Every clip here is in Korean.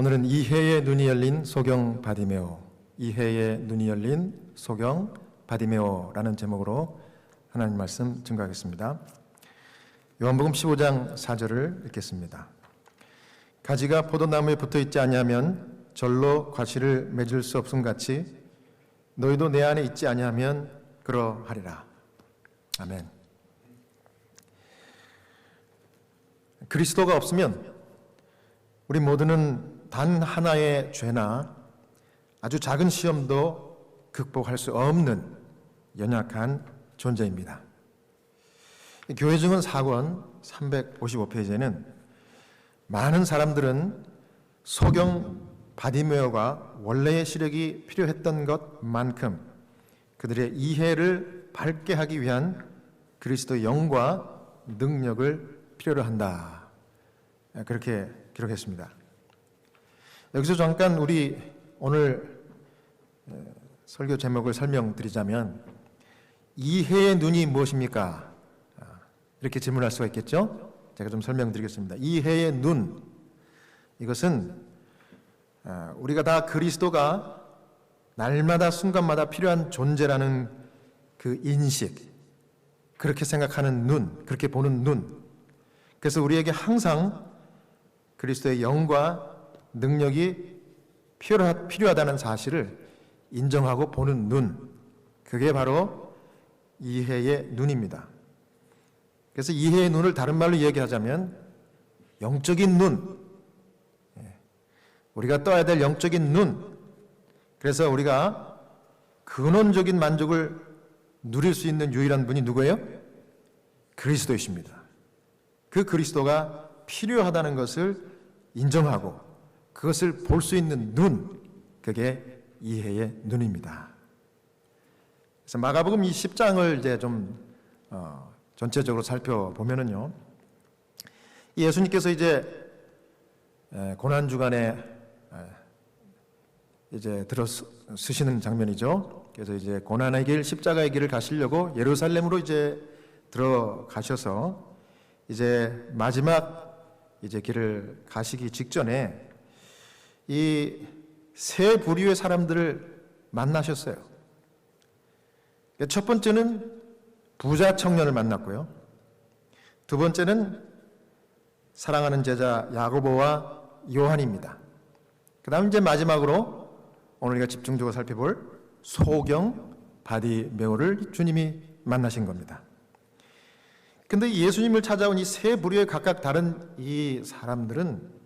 오늘은 이해의 눈이 열린 소경 바디메오, 이해의 눈이 열린 소경 바디메오라는 제목으로 하나님 말씀 증거하겠습니다. 요한복음 15장 4절을 읽겠습니다. 가지가 포도나무에 붙어있지 아니하면 절로 과실을 맺을 수 없음 같이 너희도 내 안에 있지 아니하면 그러하리라. 아멘. 그리스도가 없으면 우리 모두는 단 하나의 죄나 아주 작은 시험도 극복할 수 없는 연약한 존재입니다. 교회 증언 4권 355페이지에는 많은 사람들은 소경 바디메오가 원래의 시력이 필요했던 것만큼 그들의 이해를 밝게 하기 위한 그리스도의 영과 능력을 필요로 한다. 그렇게 기록했습니다. 여기서 잠깐 우리 오늘 설교 제목을 설명드리자면 이해의 눈이 무엇입니까? 이렇게 질문할 수가 있겠죠? 제가 좀 설명드리겠습니다. 이해의 눈, 이것은 우리가 다 그리스도가 날마다 순간마다 필요한 존재라는 그 인식, 그렇게 생각하는 눈, 그렇게 보는 눈. 그래서 우리에게 항상 그리스도의 영과 능력이 필요하다는 사실을 인정하고 보는 눈, 그게 바로 이해의 눈입니다. 그래서 이해의 눈을 다른 말로 얘기하자면 영적인 눈, 우리가 떠야 될 영적인 눈. 그래서 우리가 근원적인 만족을 누릴 수 있는 유일한 분이 누구예요? 그리스도이십니다. 그 그리스도가 필요하다는 것을 인정하고 그것을 볼 수 있는 눈, 그게 이해의 눈입니다. 그래서 마가복음 이 10장을 이제 좀 전체적으로 살펴보면은요, 예수님께서 이제 고난 주간에 이제 들어 쓰시는 장면이죠. 그래서 이제 고난의 길, 십자가의 길을 가시려고 예루살렘으로 이제 들어가셔서 이제 마지막 이제 길을 가시기 직전에 이 세 부류의 사람들을 만나셨어요. 첫 번째는 부자 청년을 만났고요. 두 번째는 사랑하는 제자 야고보와 요한입니다. 그 다음 이제 마지막으로 오늘 우리가 집중적으로 살펴볼 소경 바디메오를 주님이 만나신 겁니다. 근데 예수님을 찾아온 이 세 부류의 각각 다른 이 사람들은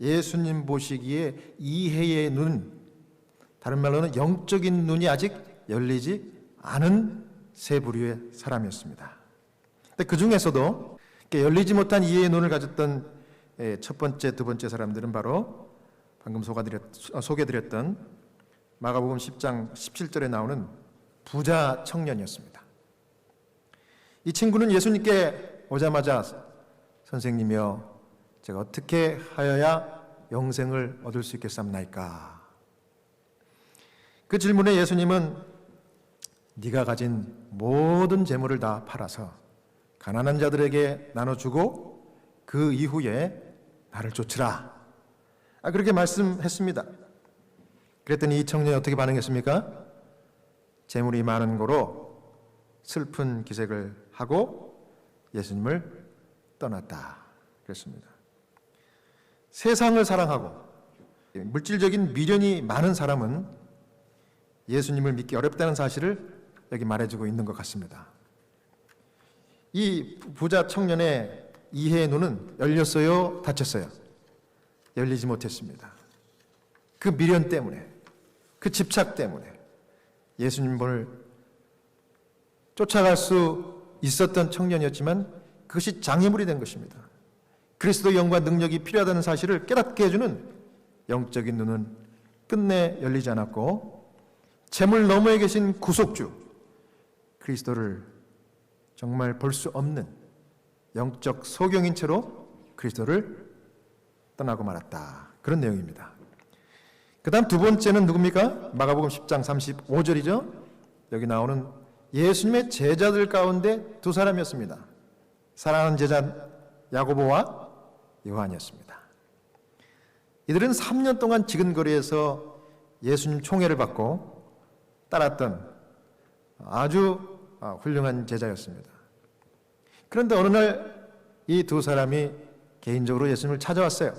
예수님 보시기에 이해의 눈, 다른 말로는 영적인 눈이 아직 열리지 않은 세 부류의 사람이었습니다. 근데 그 중에서도 열리지 못한 이해의 눈을 가졌던 첫 번째, 두 번째 사람들은 바로 방금 소개드렸던 마가복음 10장 17절에 나오는 부자 청년이었습니다. 이 친구는 예수님께 오자마자 선생님이여, 제가 어떻게 하여야 영생을 얻을 수 있겠사옵나이까? 그 질문에 예수님은 네가 가진 모든 재물을 다 팔아서 가난한 자들에게 나눠주고 그 이후에 나를 쫓으라. 그렇게 말씀했습니다. 그랬더니 이 청년이 어떻게 반응했습니까? 재물이 많은 고로 슬픈 기색을 하고 예수님을 떠났다. 그랬습니다. 세상을 사랑하고 물질적인 미련이 많은 사람은 예수님을 믿기 어렵다는 사실을 여기 말해주고 있는 것 같습니다. 이 부자 청년의 이해의 눈은 열렸어요? 닫혔어요? 열리지 못했습니다. 그 미련 때문에, 그 집착 때문에 예수님을 쫓아갈 수 있었던 청년이었지만 그것이 장애물이 된 것입니다. 그리스도의 영과 능력이 필요하다는 사실을 깨닫게 해주는 영적인 눈은 끝내 열리지 않았고, 재물 너머에 계신 구속주 그리스도를 정말 볼 수 없는 영적 소경인 채로 그리스도를 떠나고 말았다. 그런 내용입니다. 그 다음 두 번째는 누굽니까? 마가복음 10장 35절이죠. 여기 나오는 예수님의 제자들 가운데 두 사람이었습니다. 사랑하는 제자 야고보와 요한이었습니다. 이들은 3년 동안 지근거리에서 예수님 총애를 받고 따랐던 아주 훌륭한 제자였습니다. 그런데 어느 날 이 두 사람이 개인적으로 예수님을 찾아왔어요.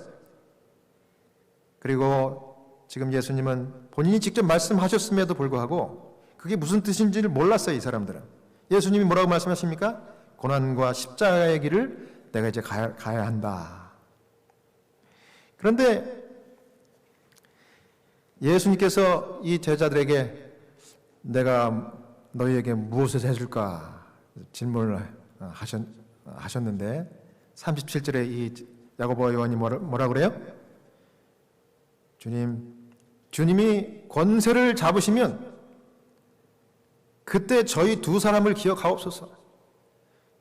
그리고 지금 예수님은 본인이 직접 말씀하셨음에도 불구하고 그게 무슨 뜻인지를 몰랐어요. 이 사람들은. 예수님이 뭐라고 말씀하십니까? 고난과 십자가의 길을 내가 이제 가야 한다. 그런데 예수님께서 이 제자들에게 내가 너희에게 무엇을 해줄까 질문을 하셨는데 37절에 이 야고보와 요한이 뭐라 그래요? 주님이 권세를 잡으시면 그때 저희 두 사람을 기억하옵소서.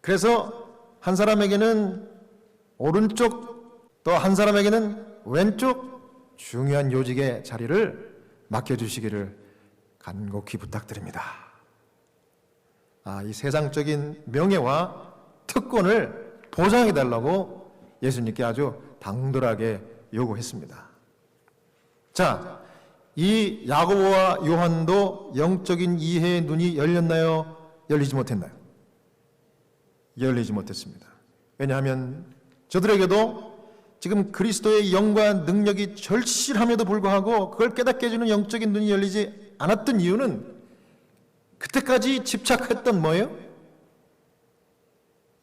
그래서 한 사람에게는 오른쪽, 또 한 사람에게는 왼쪽 중요한 요직의 자리를 맡겨주시기를 간곡히 부탁드립니다. 이 세상적인 명예와 특권을 보장해달라고 예수님께 아주 당돌하게 요구했습니다. 자, 이 야고보와 요한도 영적인 이해의 눈이 열렸나요? 열리지 못했나요? 열리지 못했습니다. 왜냐하면 저들에게도 지금 그리스도의 영과 능력이 절실함에도 불구하고 그걸 깨닫게 해주는 영적인 눈이 열리지 않았던 이유는 그때까지 집착했던 뭐예요?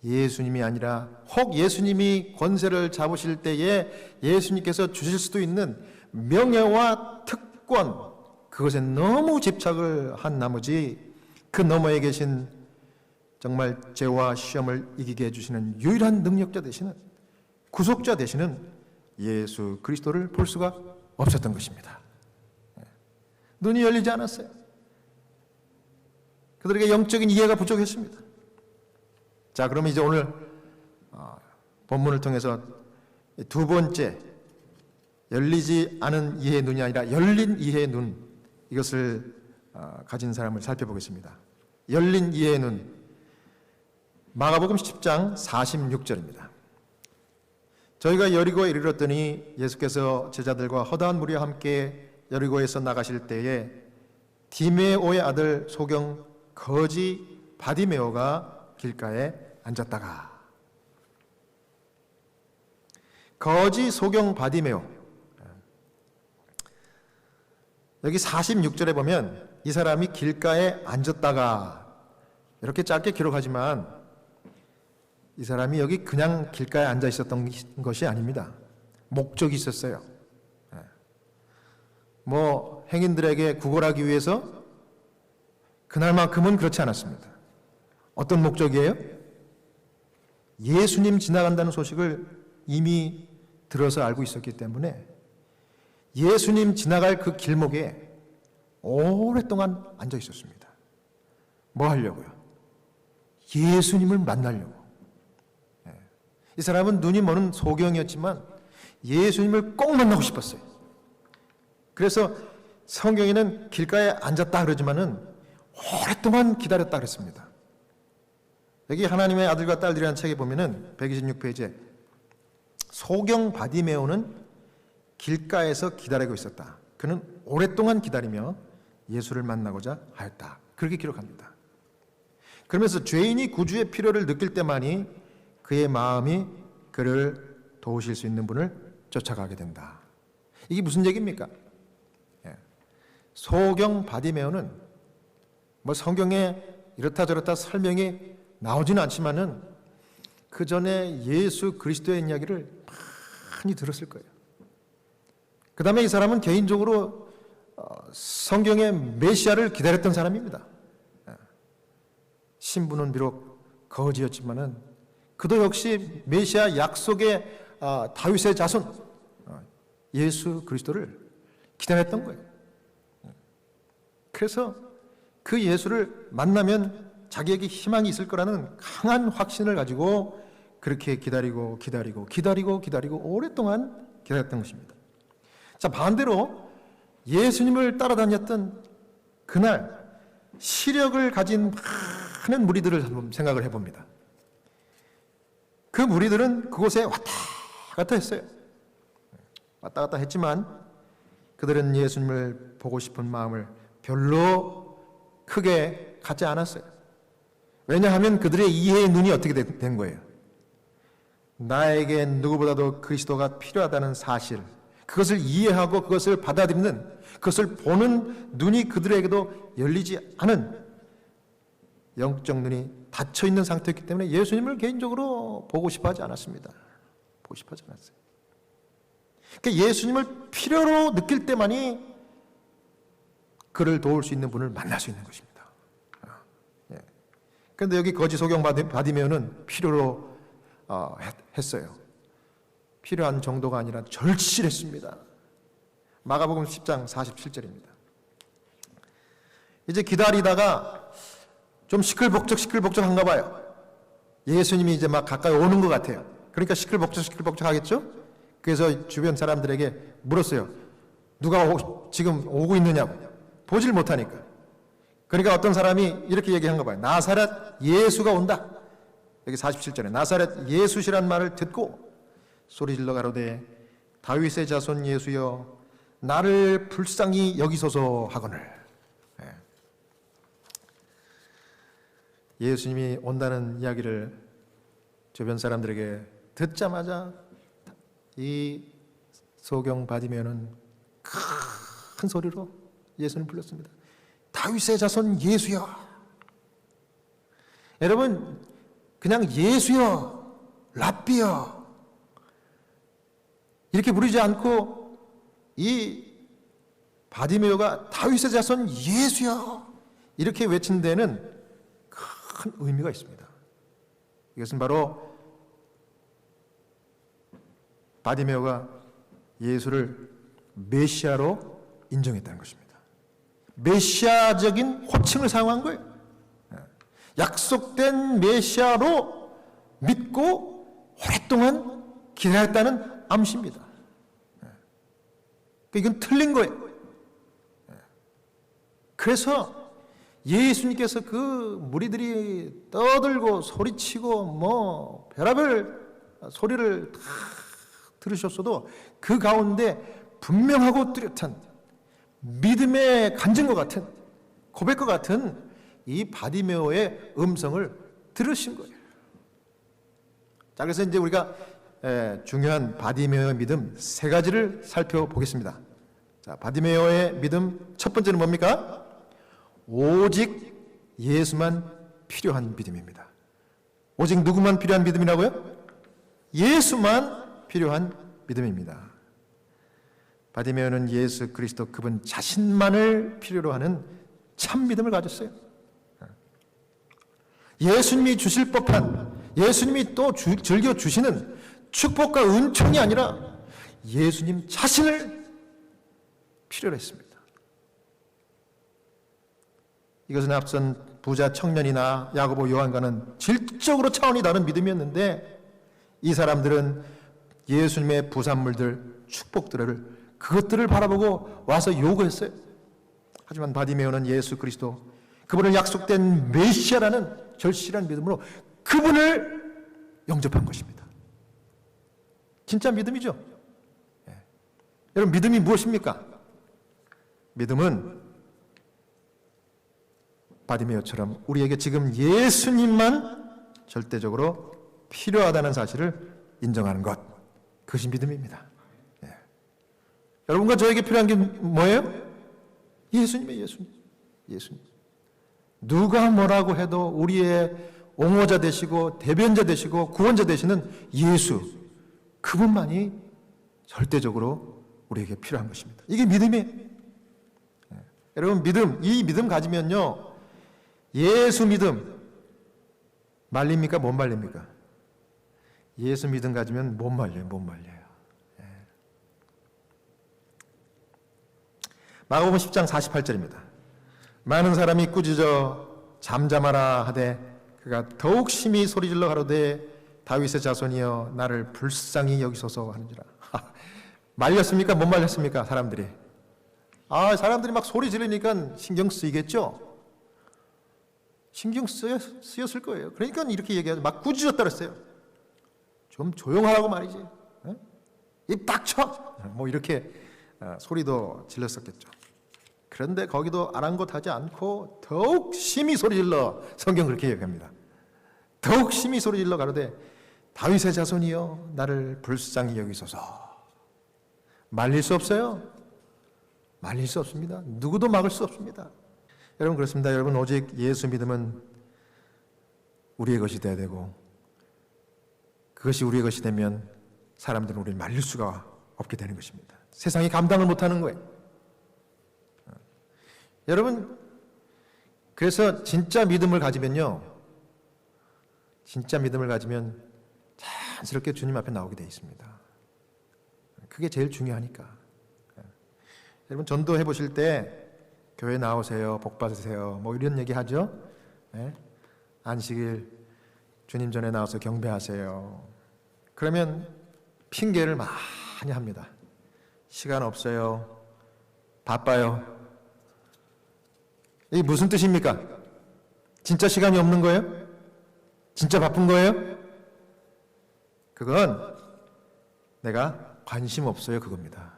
예수님이 아니라 혹 예수님이 권세를 잡으실 때에 예수님께서 주실 수도 있는 명예와 특권, 그것에 너무 집착을 한 나머지 그 너머에 계신 정말 죄와 시험을 이기게 해주시는 유일한 능력자 되시는 구속자 되시는 예수 그리스도를 볼 수가 없었던 것입니다. 눈이 열리지 않았어요. 그들에게 영적인 이해가 부족했습니다. 자, 그러면 이제 오늘 본문을 통해서 두 번째 열리지 않은 이해의 눈이 아니라 열린 이해의 눈, 이것을 가진 사람을 살펴보겠습니다. 열린 이해의 눈, 마가복음 10장 46절입니다. 저희가 여리고에 이르렀더니 예수께서 제자들과 허다한 무리와 함께 여리고에서 나가실 때에 디메오의 아들 소경 거지 바디메오가 길가에 앉았다가. 거지 소경 바디메오, 여기 46절에 보면 이 사람이 길가에 앉았다가 이렇게 짧게 기록하지만 이 사람이 여기 그냥 길가에 앉아 있었던 것이 아닙니다. 목적이 있었어요. 뭐 행인들에게 구걸하기 위해서 그날만큼은 그렇지 않았습니다. 어떤 목적이에요? 예수님 지나간다는 소식을 이미 들어서 알고 있었기 때문에 예수님 지나갈 그 길목에 오랫동안 앉아 있었습니다. 뭐 하려고요? 예수님을 만나려고. 이 사람은 눈이 먼 소경이었지만 예수님을 꼭 만나고 싶었어요. 그래서 성경에는 길가에 앉았다 그러지만은 오랫동안 기다렸다 그랬습니다. 여기 하나님의 아들과 딸들이라는 책에 보면은 126페이지에 소경 바디메오는 길가에서 기다리고 있었다. 그는 오랫동안 기다리며 예수를 만나고자 하였다. 그렇게 기록합니다. 그러면서 죄인이 구주의 필요를 느낄 때만이 그의 마음이 그를 도우실 수 있는 분을 쫓아가게 된다. 이게 무슨 얘기입니까? 소경 바디메오는 뭐 성경에 이렇다 저렇다 설명이 나오지는 않지만은 그 전에 예수 그리스도의 이야기를 많이 들었을 거예요. 그 다음에 이 사람은 개인적으로 성경의 메시아를 기다렸던 사람입니다. 신분은 비록 거지였지만은 그도 역시 메시아 약속의 다윗의 자손 예수 그리스도를 기다렸던 거예요. 그래서 그 예수를 만나면 자기에게 희망이 있을 거라는 강한 확신을 가지고 그렇게 기다리고 오랫동안 기다렸던 것입니다. 자, 반대로 예수님을 따라다녔던 그날 시력을 가진 많은 무리들을 한번 생각을 해봅니다. 그 무리들은 그곳에 왔다 갔다 했어요. 왔다 갔다 했지만 그들은 예수님을 보고 싶은 마음을 별로 크게 갖지 않았어요. 왜냐하면 그들의 이해의 눈이 어떻게 된 거예요? 나에게 누구보다도 그리스도가 필요하다는 사실, 그것을 이해하고 그것을 받아들이는, 그것을 보는 눈이 그들에게도 열리지 않은 영적 눈이 닫혀 있는 상태였기 때문에 예수님을 개인적으로 보고 싶어 하지 않았습니다. 보고 싶어 하지 않았어요. 그러니까 예수님을 필요로 느낄 때만이 그를 도울 수 있는 분을 만날 수 있는 것입니다. 그런데 여기 거지 소경 바디메오는 필요로 했어요. 필요한 정도가 아니라 절실했습니다. 마가복음 10장 47절입니다. 이제 기다리다가 좀 시끌벅적한가 봐요. 예수님이 이제 막 가까이 오는 것 같아요. 그러니까 시끌벅적 하겠죠? 그래서 주변 사람들에게 물었어요. 누가 지금 오고 있느냐고. 보질 못하니까. 그러니까 어떤 사람이 이렇게 얘기한가 봐요. 나사렛 예수가 온다. 여기 47절에 나사렛 예수시란 말을 듣고 소리질러 가로되 다윗의 자손 예수여 나를 불쌍히 여기소서 하거늘. 예수님이 온다는 이야기를 주변 사람들에게 듣자마자 이 소경 바디메오는 큰 소리로 예수님을 불렀습니다. 다윗의 자손 예수여. 여러분 그냥 예수여, 랍비여 이렇게 부르지 않고 이 바디메오가 다윗의 자손 예수여 이렇게 외친 데는 큰 의미가 있습니다. 이것은 바로 바디메오가 예수를 메시아로 인정했다는 것입니다. 메시아적인 호칭을 사용한 거예요. 약속된 메시아로 믿고 오랫동안 기다렸다는 암시입니다. 이건 틀린 거예요. 그래서 예수님께서 그 무리들이 떠들고 소리치고 뭐 별의별 소리를 다 들으셨어도 그 가운데 분명하고 뚜렷한 믿음의 간증과 같은 고백과 같은 이 바디메오의 음성을 들으신 거예요. 자, 그래서 이제 우리가 중요한 바디메오의 믿음 세 가지를 살펴보겠습니다. 자, 바디메오의 믿음 첫 번째는 뭡니까? 오직 예수만 필요한 믿음입니다. 오직 누구만 필요한 믿음이라고요? 예수만 필요한 믿음입니다. 바디메오는 예수 그리스도 그분 자신만을 필요로 하는 참 믿음을 가졌어요. 예수님이 주실 법한, 예수님이 또 즐겨 주시는 축복과 은총이 아니라 예수님 자신을 필요로 했습니다. 이것은 앞선 부자 청년이나 야고보 요한과는 질적으로 차원이 다른 믿음이었는데 이 사람들은 예수님의 부산물들, 축복들을 그것들을 바라보고 와서 요구했어요. 하지만 바디메오는 예수 그리스도 그분을 약속된 메시아라는 절실한 믿음으로 그분을 영접한 것입니다. 진짜 믿음이죠. 여러분 믿음이 무엇입니까? 믿음은 바디메오처럼 우리에게 지금 예수님만 절대적으로 필요하다는 사실을 인정하는 것, 그것이 믿음입니다. 여러분과 저에게 필요한 게 뭐예요? 예수님이에요. 예수님. 누가 뭐라고 해도 우리의 옹호자 되시고 대변자 되시고 구원자 되시는 예수, 그분만이 절대적으로 우리에게 필요한 것입니다. 이게 믿음이에요. 여러분 이 믿음 가지면요 예수 믿음 말립니까? 못 말립니까? 예수 믿음 가지면 못 말려요. 마가복음 10장 48절입니다. 많은 사람이 꾸짖어 잠잠하라 하되 그가 더욱 심히 소리질러 가로되 다윗의 자손이여 나를 불쌍히 여기소서 하는지라. 말렸습니까? 못 말렸습니까? 사람들이. 사람들이 막 소리 지르니까 신경 쓰이겠죠? 신경 쓰였을 거예요. 그러니까 이렇게 얘기하죠. 막 꾸짖었다 그랬어요. 좀 조용하라고 말이지. 입 닥쳐! 뭐 이렇게 소리도 질렀었겠죠. 그런데 거기도 아랑곳하지 않고 더욱 심히 소리질러 성경 그렇게 얘기합니다. 더욱 심히 소리질러 가로되 다윗의 자손이여 나를 불쌍히 여기소서. 말릴 수 없어요. 말릴 수 없습니다. 누구도 막을 수 없습니다. 여러분 그렇습니다. 여러분 오직 예수 믿으면 우리의 것이 돼야 되고 그것이 우리의 것이 되면 사람들은 우리를 말릴 수가 없게 되는 것입니다. 세상이 감당을 못하는 거예요. 여러분 그래서 진짜 믿음을 가지면요, 진짜 믿음을 가지면 자연스럽게 주님 앞에 나오게 되어 있습니다. 그게 제일 중요하니까. 여러분 전도해 보실 때 교회 나오세요, 복 받으세요, 뭐 이런 얘기 하죠. 안식일 주님 전에 나와서 경배하세요. 그러면 핑계를 많이 합니다. 시간 없어요, 바빠요. 이게 무슨 뜻입니까? 진짜 시간이 없는 거예요? 진짜 바쁜 거예요? 그건 내가 관심 없어요 그겁니다.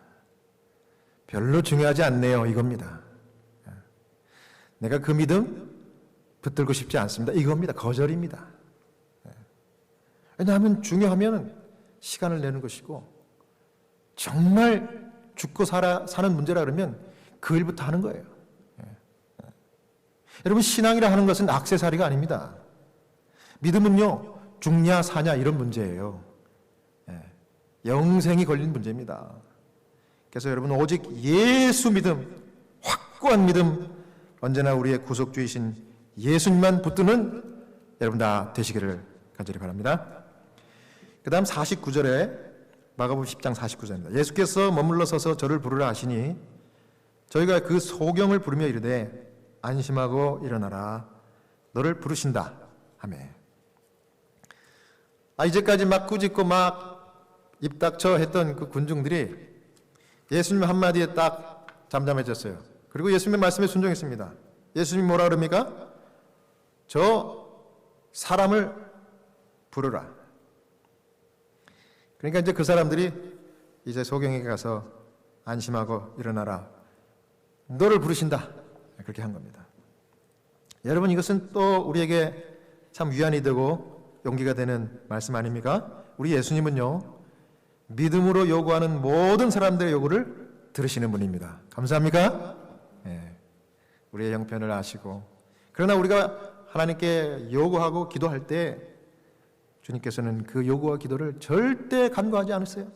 별로 중요하지 않네요 이겁니다. 내가 그 믿음 붙들고 싶지 않습니다 이겁니다. 거절입니다. 왜냐하면 중요하면 시간을 내는 것이고 정말 죽고 사는 문제라 그러면 그 일부터 하는 거예요. 여러분 신앙이라 하는 것은 액세서리가 아닙니다. 믿음은요 죽냐 사냐 이런 문제예요. 영생이 걸린 문제입니다. 그래서 여러분 오직 예수 믿음, 확고한 믿음, 언제나 우리의 구속주이신 예수님만 붙드는 여러분 다 되시기를 간절히 바랍니다. 그 다음 49절에 마가복음 10장 49절입니다. 예수께서 머물러 서서 저를 부르라 하시니 저희가 그 소경을 부르며 이르되 안심하고 일어나라 너를 부르신다 하며. 이제까지 막 꾸짖고 막 입 닥쳐 했던 그 군중들이 예수님 한마디에 딱 잠잠해졌어요. 그리고 예수님의 말씀에 순종했습니다. 예수님이 뭐라 그럽니까? 저 사람을 부르라. 그러니까 이제 그 사람들이 이제 소경에게 가서 안심하고 일어나라 너를 부르신다 그렇게 한 겁니다. 여러분 이것은 또 우리에게 참 위안이 되고 용기가 되는 말씀 아닙니까? 우리 예수님은요 믿음으로 요구하는 모든 사람들의 요구를 들으시는 분입니다. 감사합니까? 우리의 형편을 아시고, 그러나 우리가 하나님께 요구하고 기도할 때 주님께서는 그 요구와 기도를 절대 간과하지 않으세요.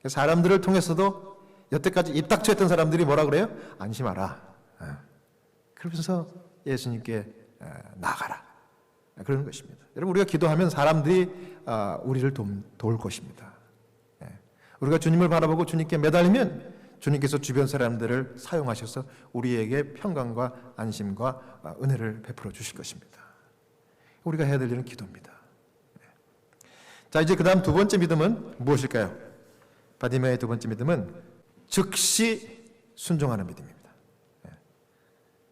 사람들을 통해서도 여태까지 입 닥쳐 했던 사람들이 뭐라 그래요? 안심하라. 그러면서 예수님께 나아가라. 그러는 것입니다. 여러분 우리가 기도하면 사람들이 우리를 도울 것입니다. 우리가 주님을 바라보고 주님께 매달리면 주님께서 주변 사람들을 사용하셔서 우리에게 평강과 안심과 은혜를 베풀어 주실 것입니다. 우리가 해야 될 일은 기도입니다. 자, 이제 그 다음 두 번째 믿음은 무엇일까요? 바디메의 두 번째 믿음은 즉시 순종하는 믿음입니다.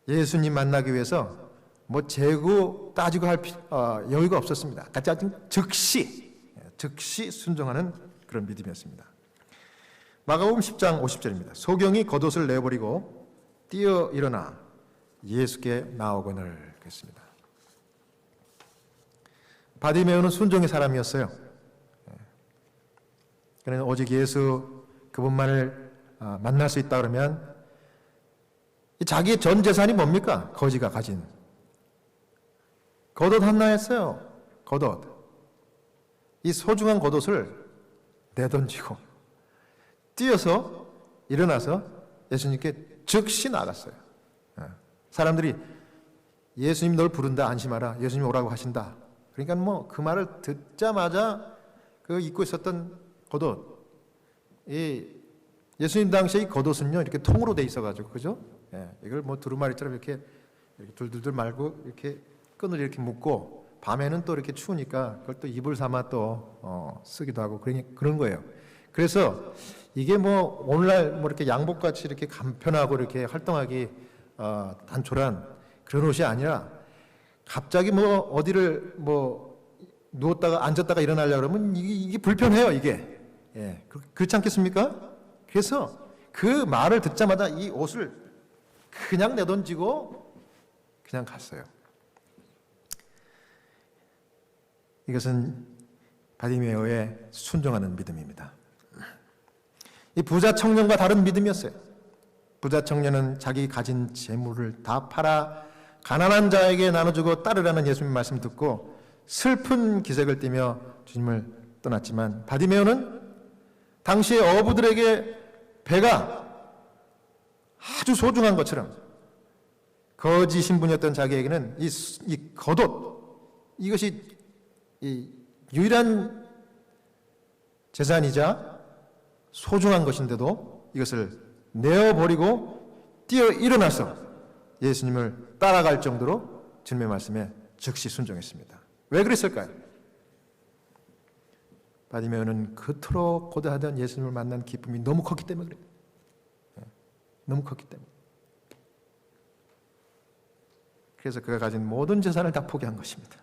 예수님 만나기 위해서 뭐 재고 따지고 할 여유가 없었습니다. 즉시 순종하는 그런 믿음이었습니다. 마가복음 10장 50절입니다. 소경이 겉옷을 내버리고 뛰어 일어나 예수께 나오거늘 그랬습니다. 바디메오는 순종의 사람이었어요. 그는 오직 예수 그분만을 만날 수 있다 그러면 자기의 전 재산이 뭡니까? 거지가 가진 겉옷 하나였어요. 겉옷. 이 소중한 겉옷을 내던지고 뛰어서 일어나서 예수님께 즉시 나갔어요. 사람들이 예수님 널 부른다 안심하라 예수님 오라고 하신다. 그러니까 뭐 그 말을 듣자마자 그 입고 있었던 겉옷, 이 예수님 당시에 이 겉옷은요 이렇게 통으로 돼 있어가지고 그죠? 이걸 뭐 두루마리처럼 이렇게 둘둘둘 말고 이렇게 끈을 이렇게 묶고 밤에는 또 이렇게 추우니까 그걸 또 이불 삼아 또 쓰기도 하고 그런 거예요. 그래서 이게 뭐 오늘날 뭐 이렇게 양복같이 이렇게 간편하고 이렇게 활동하기 단촐한 그런 옷이 아니라 갑자기 뭐 어디를 뭐 누웠다가 앉았다가 일어나려고 그러면 이게 불편해요, 이게. 예, 그렇지 않겠습니까? 그래서 그 말을 듣자마자 이 옷을 그냥 내던지고 그냥 갔어요. 이것은 바디메오의 순종하는 믿음입니다. 이 부자 청년과 다른 믿음이었어요. 부자 청년은 자기 가진 재물을 다 팔아 가난한 자에게 나눠주고 따르라는 예수님 말씀 듣고 슬픈 기색을 띠며 주님을 떠났지만, 바디메오는 당시의 어부들에게 배가 아주 소중한 것처럼 거지 신분이었던 자기에게는 이 겉옷, 이것이 이 유일한 재산이자 소중한 것인데도 이것을 내어버리고 뛰어 일어나서 예수님을 따라갈 정도로 주님의 말씀에 즉시 순종했습니다. 왜 그랬을까요? 바디메오는 그토록 고대하던 예수님을 만난 기쁨이 너무 컸기 때문에 그래요. 너무 컸기 때문에. 그래서 그가 가진 모든 재산을 다 포기한 것입니다.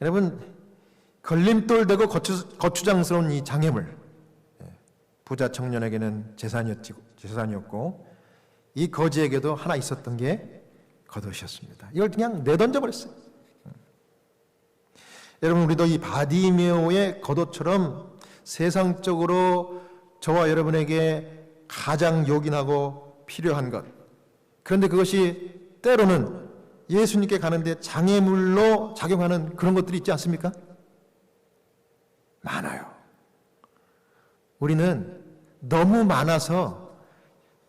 여러분, 걸림돌되고 거추장스러운 이 장애물, 부자 청년에게는 재산이었고 이 거지에게도 하나 있었던 게 겉옷이었습니다. 이걸 그냥 내던져 버렸어요. 여러분, 우리도 이 바디메오의 겉옷처럼 세상적으로 저와 여러분에게 가장 요긴하고 필요한 것, 그런데 그것이 때로는 예수님께 가는데 장애물로 작용하는 그런 것들이 있지 않습니까? 많아요. 우리는 너무 많아서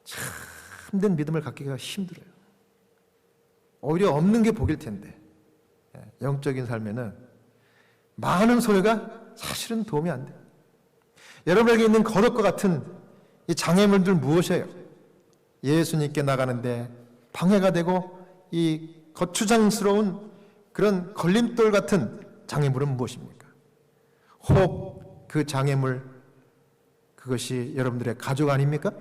참된 믿음을 갖기가 힘들어요. 오히려 없는 게 복일 텐데, 영적인 삶에는 많은 소리가 사실은 도움이 안 돼요. 여러분에게 있는 겉옷과 같은 이 장애물들 무엇이에요? 예수님께 나가는데 방해가 되고 이 거추장스러운 그런 걸림돌 같은 장애물은 무엇입니까? 혹 그 장애물, 그것이 여러분들의 가족 아닙니까?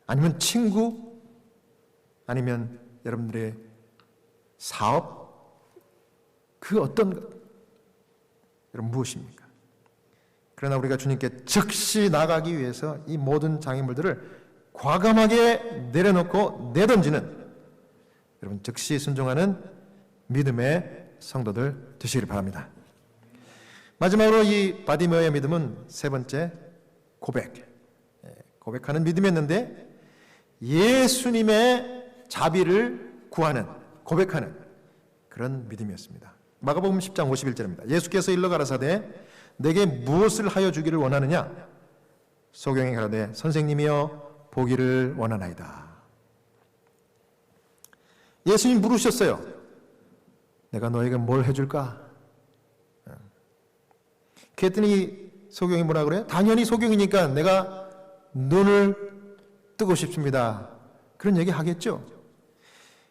아니면 친구? 아니면 여러분들의 사업? 그 어떤 것? 여러분, 무엇입니까? 그러나 우리가 주님께 즉시 나가기 위해서 이 모든 장애물들을 과감하게 내려놓고 내던지는, 여러분, 즉시 순종하는 믿음의 성도들 되시길 바랍니다. 마지막으로 이 바디메오의 믿음은 세 번째, 고백하는 믿음이었는데, 예수님의 자비를 구하는, 고백하는 그런 믿음이었습니다. 마가복음 10장 51절입니다. 예수께서 일러 가라사대 내게 무엇을 하여 주기를 원하느냐? 소경이 가라되 선생님이여 보기를 원하나이다. 예수님 물으셨어요. 내가 너에게 뭘 해줄까? 그랬더니 소경이 뭐라 그래요? 당연히 소경이니까 내가 눈을 뜨고 싶습니다. 그런 얘기 하겠죠.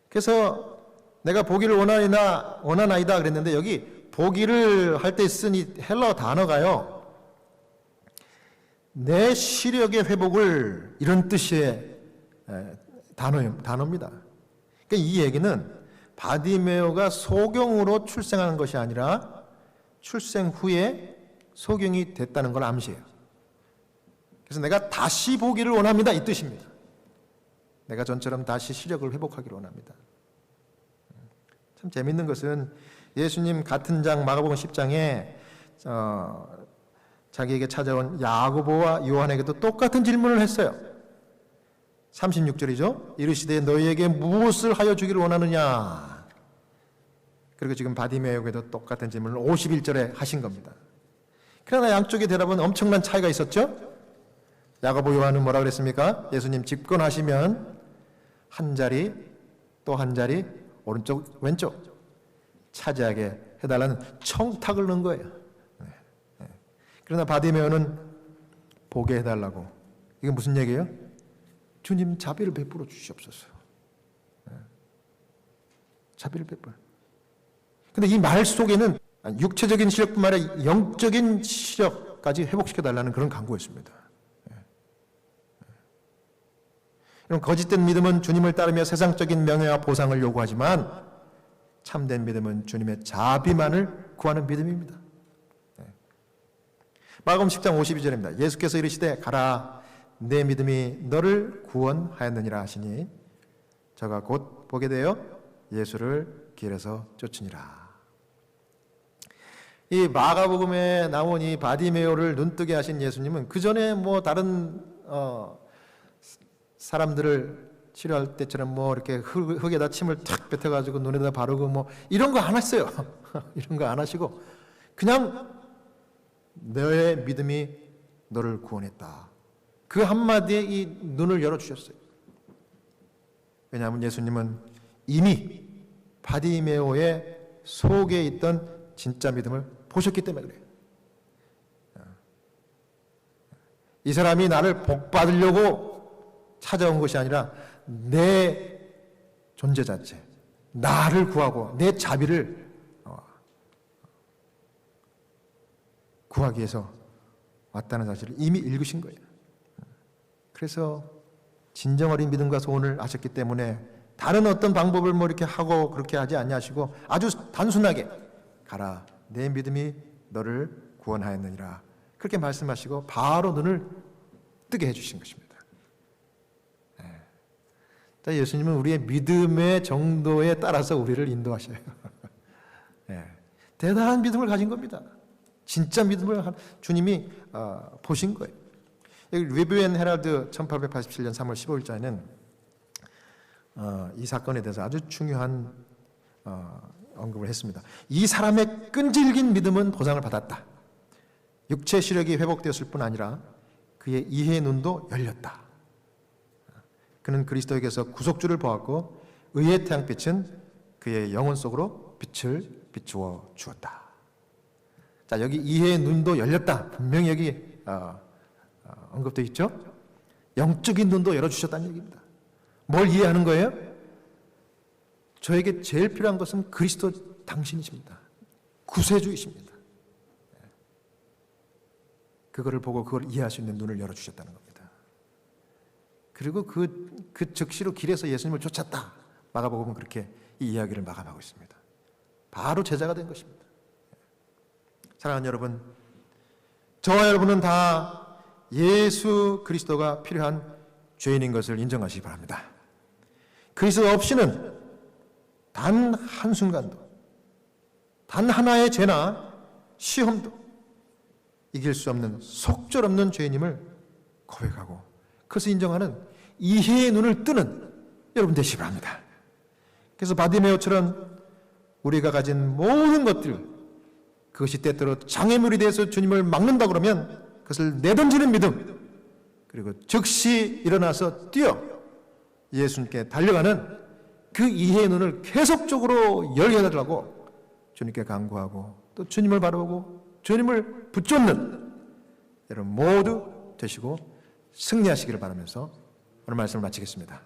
그래서 내가 보기를 원하나이다 그랬는데, 여기 보기를 할 때 쓴 이 헬라어 단어가요, 내 시력의 회복을, 이런 뜻의 단어입니다. 그러니까 이 얘기는 바디메오가 소경으로 출생하는 것이 아니라 출생 후에 소경이 됐다는 걸 암시해요. 그래서 내가 다시 보기를 원합니다, 이 뜻입니다. 내가 전처럼 다시 시력을 회복하기를 원합니다. 참 재밌는 것은 예수님 같은 장 마가복음 10장에 자기에게 찾아온 야고보와 요한에게도 똑같은 질문을 했어요. 36절이죠. 이르시되 너희에게 무엇을 하여 주기를 원하느냐? 그리고 지금 바디메오에게도 똑같은 질문을 51절에 하신 겁니다. 그러나 양쪽의 대답은 엄청난 차이가 있었죠. 야고보 요한은 뭐라 그랬습니까? 예수님 집권하시면 한 자리 또 한 자리 오른쪽 왼쪽 차지하게 해달라는 청탁을 넣은 거예요. 그러나 바디메오는 보게 해달라고. 이게 무슨 얘기예요? 주님 자비를 베풀어 주시옵소서. 자비를 베풀어. 근데 이 말 속에는 육체적인 시력뿐만 아니라 영적인 시력까지 회복시켜달라는 그런 간구였습니다. 이런 거짓된 믿음은 주님을 따르며 세상적인 명예와 보상을 요구하지만 참된 믿음은 주님의 자비만을 구하는 믿음입니다. 마가복음 10장 52절입니다. 예수께서 이르시되 가라 내 믿음이 너를 구원하였느니라 하시니 저가 곧 보게 되어 예수를 길에서 쫓으니라. 이 마가복음에 나온 이 바디메오를 눈뜨게 하신 예수님은 그 전에 뭐 다른 사람들을 치료할 때처럼 뭐 이렇게 흙에다 침을 탁 뱉어가지고 눈에다 바르고 뭐 이런 거 안 했어요. 이런 거 안 하시고 그냥 너의 믿음이 너를 구원했다. 그 한마디에 이 눈을 열어주셨어요. 왜냐하면 예수님은 이미 바디메오의 속에 있던 진짜 믿음을 보셨기 때문에 그래요. 이 사람이 나를 복받으려고 찾아온 것이 아니라 내 존재 자체, 나를 구하고 내 자비를 구하기 위해서 왔다는 사실을 이미 읽으신 거예요. 그래서 진정 어린 믿음과 소원을 아셨기 때문에 다른 어떤 방법을 뭐 이렇게 하고 그렇게 하지 아니하시고 아주 단순하게 가라 내 믿음이 너를 구원하였느니라 그렇게 말씀하시고 바로 눈을 뜨게 해주신 것입니다. 자, 예수님은 우리의 믿음의 정도에 따라서 우리를 인도하셔요. 대단한 믿음을 가진 겁니다. 진짜 믿음을 주님이 보신 거예요. 여기 리뷰 앤 헤럴드 1887년 3월 15일자에는 이 사건에 대해서 아주 중요한 언급을 했습니다. 이 사람의 끈질긴 믿음은 보상을 받았다. 육체 시력이 회복되었을 뿐 아니라 그의 이해의 눈도 열렸다. 그는 그리스도에게서 구속주를 보았고 의의 태양빛은 그의 영혼 속으로 빛을 비추어 주었다. 자, 여기 이해의 눈도 열렸다. 분명히 여기 언급되어 있죠. 영적인 눈도 열어주셨다는 얘기입니다. 뭘 이해하는 거예요? 저에게 제일 필요한 것은 그리스도 당신이십니다. 구세주이십니다. 그거를 보고 그걸 이해할 수 있는 눈을 열어주셨다는 겁니다. 그리고 그 즉시로 길에서 예수님을 쫓았다. 마가복음은 그렇게 이 이야기를 마감하고 있습니다. 바로 제자가 된 것입니다. 사랑하는 여러분, 저와 여러분은 다 예수 그리스도가 필요한 죄인인 것을 인정하시기 바랍니다. 그리스도 없이는 단 한순간도, 단 하나의 죄나 시험도 이길 수 없는 속절없는 죄인임을 고백하고 그것을 인정하는 이해의 눈을 뜨는 여러분 되시기 바랍니다. 그래서 바디메오처럼 우리가 가진 모든 것들, 그것이 때때로 장애물이 돼서 주님을 막는다 그러면 그것을 내던지는 믿음, 그리고 즉시 일어나서 뛰어 예수님께 달려가는 그 이해의 눈을 계속적으로 열게 해달라고 주님께 간구하고 또 주님을 바라보고 주님을 붙잡는 여러분 모두 되시고 승리하시기를 바라면서 오늘 말씀을 마치겠습니다.